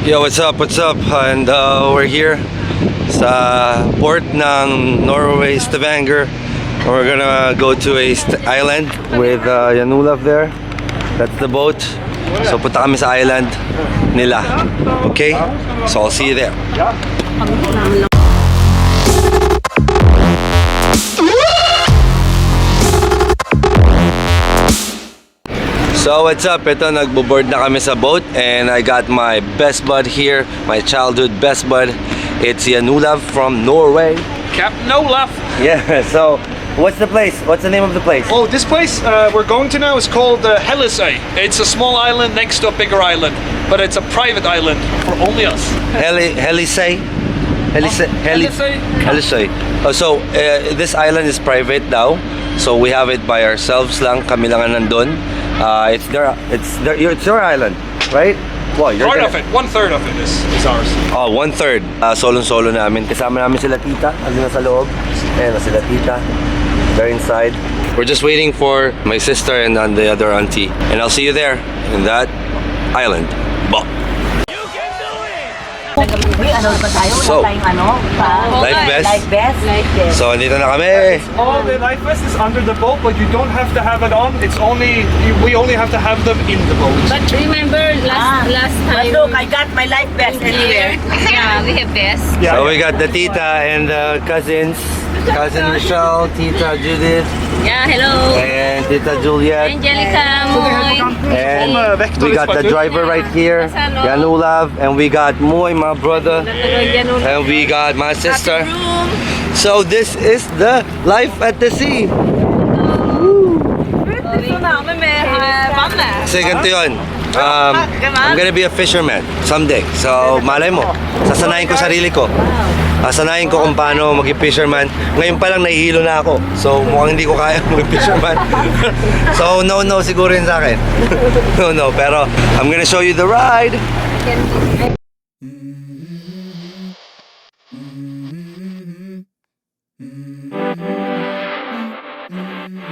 Yo, what's up? What's up? And we're here sa port ng Norway, Stavanger. We're gonna go to a island with Janulav there. That's the boat. So punta kami sa island nila. Okay? So I'll see you there. So what's up? Ito, nagbo-board na kami sa boat and I got my best bud here, my childhood best bud. It's Janulav from Norway. Captain Olaf. Yeah, so what's the place? What's the name of the place? Oh, this place we're going to now is called Hellisay. It's a small island next to a bigger island, but it's a private island for only us. Hellisay? Hellisay. Oh, so this island is private now. So we have it by ourselves lang. Kami lang ang nandun. It's your island, right? Well, Part of it, 1/3 of it is ours. Oh, 1/3. Solo namin. Kasama namin sila tita. Andun na sa loob. Ayan na sila tita. They're inside. We're just waiting for my sister and the other auntie. And I'll see you there in that island. Bo. So, life vest. So, andito na kami. All the life vest is under the boat, but you don't have to have it on. We only have to have them in the boat. But remember last time. But look, I got my life vest anywhere. Yeah, we have vest. So we got the tita and the cousins. Cousin Michelle, Tita Judith, Yeah, hello. and Tita Juliet. Angelica, Moy. And we got the driver right here, Janulav, and we got Moy, my brother, and we got my sister. So this is the life at the sea. Kasi ganito yun. I'm gonna be a fisherman someday. So malay mo, sasanayin ko sarili ko. Sanayin ko kung paano maging fisherman. Ngayon pa lang nahihilo na ako. So mukhang hindi ko kaya maging fisherman. So no siguro yun sa akin. No, pero I'm gonna show you the ride.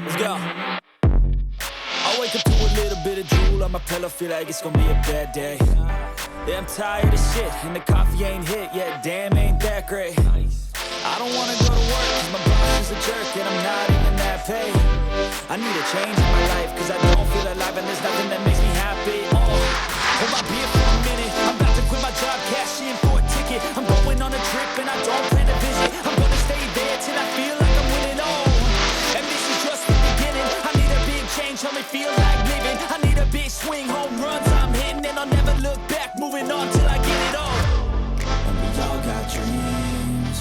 Let's go. I wake up to a little bit of drool on my pillow, feel like it's gonna be a bad day. Yeah, I'm tired of shit, and the coffee ain't hit yet, damn, ain't that great. I don't wanna go to work, cause my boss is a jerk, and I'm not even that paid. I need a change in my life, cause I don't feel alive, and there's nothing that makes me happy. Hold my beer for a minute, I'm about to quit my job, cash in for a ticket. I'm going on a trip, and I don't plan to visit. I'm gonna stay there till I feel like I'm winning all. And this is just the beginning, I need a big change, help me feel like living. I need a big swing, home runs I'm hitting, and I'll never look back, moving on till I get it all. And we all got dreams,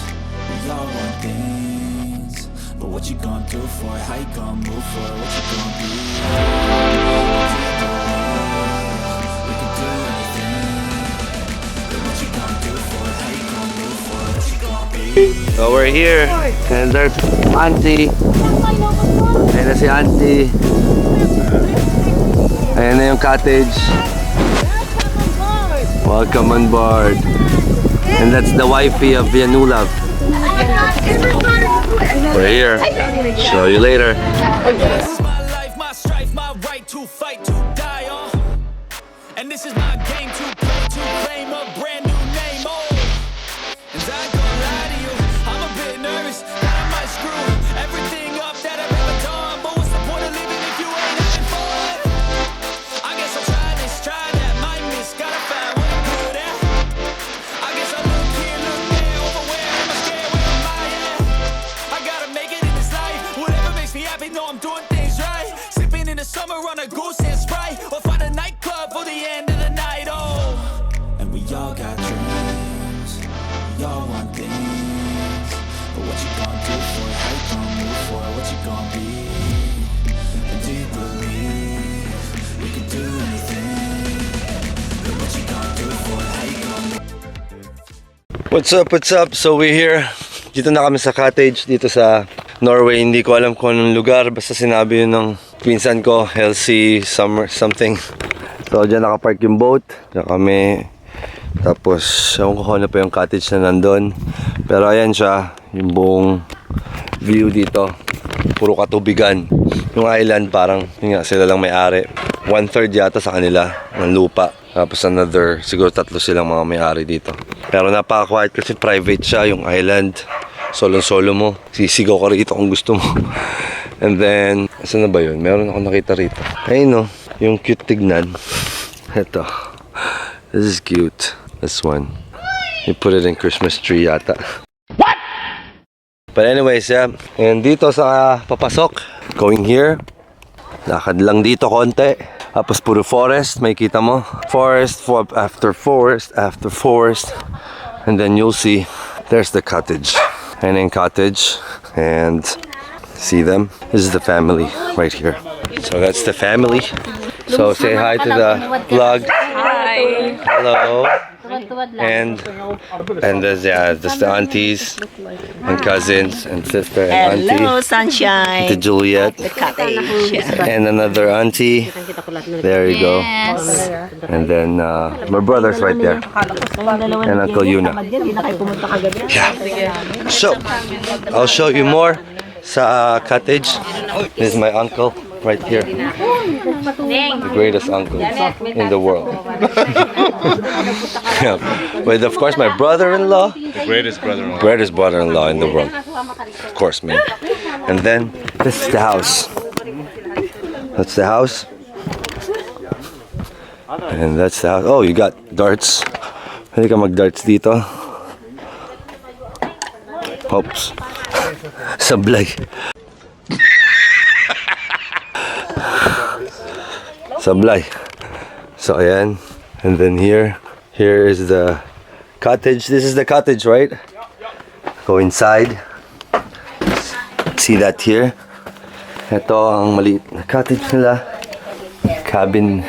we all want things, but what you gonna do for it? How you gonna move for it? What you gonna be? We can do anything, but what you gonna do for it? How you gonna move for it? What you gonna be? So we're here, and there's auntie. Ayan na si auntie. Ayan na yung cottage. Welcome on board. And that's the wifey of Janulav. We're here. Show you later. This is my life, my strife, my right to fight, to die on. And this is my game to play, to claim a brand new name. Oh, and I ain't gonna lie to you, I'm a bit nervous that I might screw everything up that I've ever done. But what's the point of living if you ain't having fun? I guess I'll try this, try that, might miss, gotta find what I'm good at. I guess I look here, look there, over where am I scared, where am I at? I gotta make it in this life, whatever makes me happy, know I'm doing things right. Sipping in the summer on a goose and Sprite, or find a nightclub for the end of the night, oh. And we all got dreams, we all want things, but what you gonna do for it? How you gonna move for it? What you gonna be? And do you believe we can do anything? But what you gonna do for it? How you gonna move? What's up? So we're here. Dito na kami sa cottage, dito sa Norway. Hindi ko alam kung anong lugar. Basta sinabi yun ng pinsan ko, Healthy Summer something. So dyan nakapark yung boat. Dyan kami. Tapos, ewan ko na pa yung cottage na nandun. Pero ayan siya, yung buong view dito. Puro katubigan. Yung island parang, yun nga, sila lang may-ari. 1/3 yata sa kanila ng lupa. Tapos another, siguro 3 silang mga may-ari dito. Pero napaka-quiet kasi private siya, yung island. Solo-solo mo. Sisigaw ka rito kung gusto mo. And then, saan na ba yun? Meron ako nakita rito. Ayun no, yung cute tignan. Ito. This is cute. This one. You put it in Christmas tree yata. What? But anyways, yeah. And dito sa papasok, going here. Lakad lang dito konti. Tapos puro forest, may kita mo. Forest, after forest, after forest. And then you'll see, there's the cottage. And in cottage, and see them. This is the family right here. So that's the family. So say hi to the vlog. Hi. Hello. And there's the aunties and cousins and sister and Hello, auntie. sunshine. To Juliet. The cottage. And another auntie. There you go. Yes. And then my brother's right there. And Uncle Yuna. Yeah. So, I'll show you more sa cottage. This is my uncle right here. The greatest uncle in the world. Yeah. But of course, my brother-in-law. The greatest brother-in-law. Greatest brother-in-law in the world. Of course, man. And then, this is the house. That's the house. And that's the house. Oh, you got darts. Pwede ka mag-darts dito. Oops. Sablay. Sablay. So, ayan. And then here is the cottage. This is the cottage, right? Go inside. See that here? Ito ang maliit na cottage nila. Cabin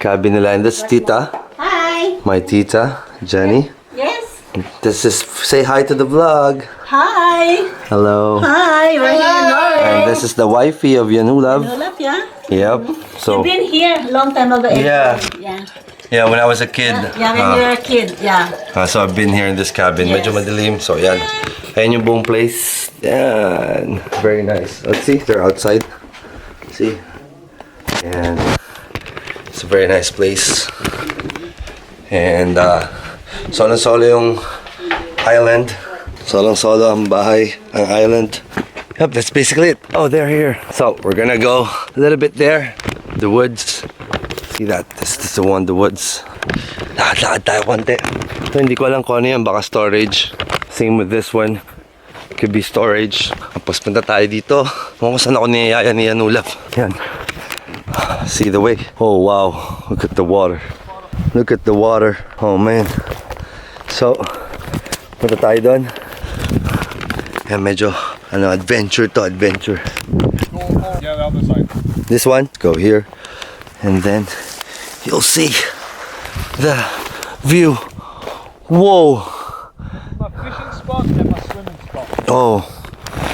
nila. And this Tita. Hi. My Tita, Jenny. Yes. This is, say hi to the vlog. Hi. Hello. Hi. We're here in Norway. And this is the wifey of Yanulav. Love ya. Yep. So, Been here a long time ago. Yeah. Yeah. yeah, when I was a kid. Yeah, when you were a kid. Yeah. So I've been here in this cabin. Yes. Medyo madilim. So yan. Ayan yung buong place. Yan. Very nice. Let's see. They're outside. See? And it's a very nice place. And solo-solo yung island. Solo-solo ang bahay, ang island. Yep, that's basically it. Oh, they're here. So we're gonna go a little bit there. The woods. See that? This is the one, the woods. Lakad-lakad tayo konti. So, hindi ko alam kung ano yan. Baka storage. Same with this one. Could be storage. Tapos punta tayo dito. Kung saan ako niyayaya ni Yanulav. Yan. See the way. Oh, wow. Look at the water. Look at the water. Oh, man. So, punta tayo doon. Yan, medyo, adventure to, adventure. Yeah, the other side. This one, go here, and then you'll see the view. Whoa! A fishing spot and a swimming spot. Oh,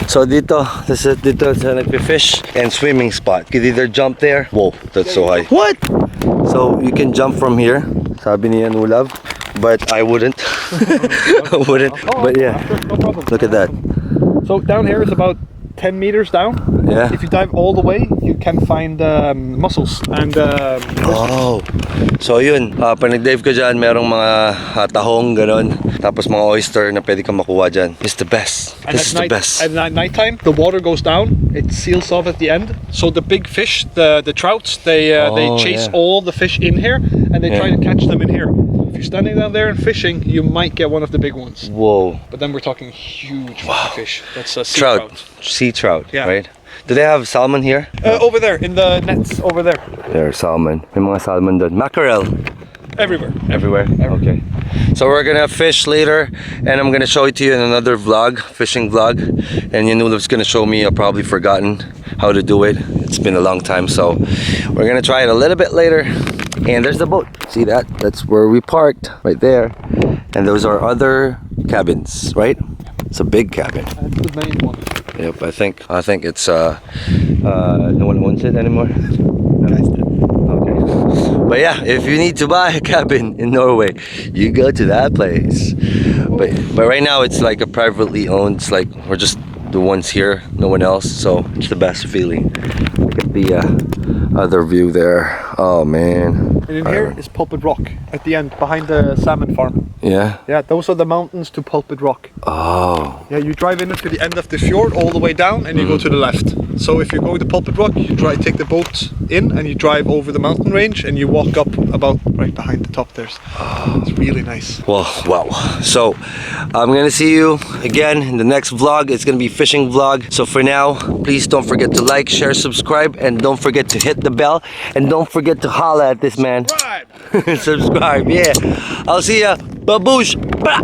so dito sa nagpe-fish and swimming spot. You can either jump there. Whoa, that's so high. What? So you can jump from here. Sabi ni Yanulav, but I wouldn't. I wouldn't. But yeah, No problem. look at that. So down here is about 10 meters down. Yeah. If you dive all the way, you can find mussels and Oh. So yun, pag nag-dive ka dyan, merong mga tahong, ganon. Tapos mga oyster na pwede kang makuha dyan. It's the best. This is the best. And at night time, the water goes down. It seals off at the end. So the big fish, the trouts, they chase yeah. all the fish in here, and they try Yeah. to catch them in here. If you're standing down there and fishing, you might get one of the big ones. Whoa. But then we're talking huge fish. That's a sea trout. Sea trout, Yeah. right? Do they have salmon here? Over there, in the nets, over there. There's salmon. May mga salmon doon. Mackerel. Everywhere. Everywhere? Okay. So we're gonna fish later, and I'm gonna show it to you in another vlog, fishing vlog. And Yanulav's gonna show me. I've probably forgotten how to do it. It's been a long time, so we're gonna try it a little bit later. And there's the boat. See that? That's where we parked, right there. And those are other cabins, right? It's a big cabin. That's the main one. Yep, I think it's no one wants it anymore. Okay. But yeah, if you need to buy a cabin in Norway, you go to that place. But right now it's like a privately owned. It's like we're just the ones here, no one else. So it's the best feeling. Look at the Other view there. Oh man. And in here is Pulpit Rock at the end, behind the salmon farm. Yeah. Yeah, those are the mountains to Pulpit Rock. Oh. Yeah, you drive in to the end of the fjord, all the way down, and you go to the left. So if you're going to Pulpit Rock, you take the boat in, and you drive over the mountain range, and you walk up about right behind the top there. It's really nice. Well, wow. So I'm gonna see you again in the next vlog. It's gonna be fishing vlog. So for now, please don't forget to like, share, subscribe, and don't forget to hit the bell, and don't forget to holla at this man. Right. Subscribe, yeah. I'll see ya. Baboosh. Blah.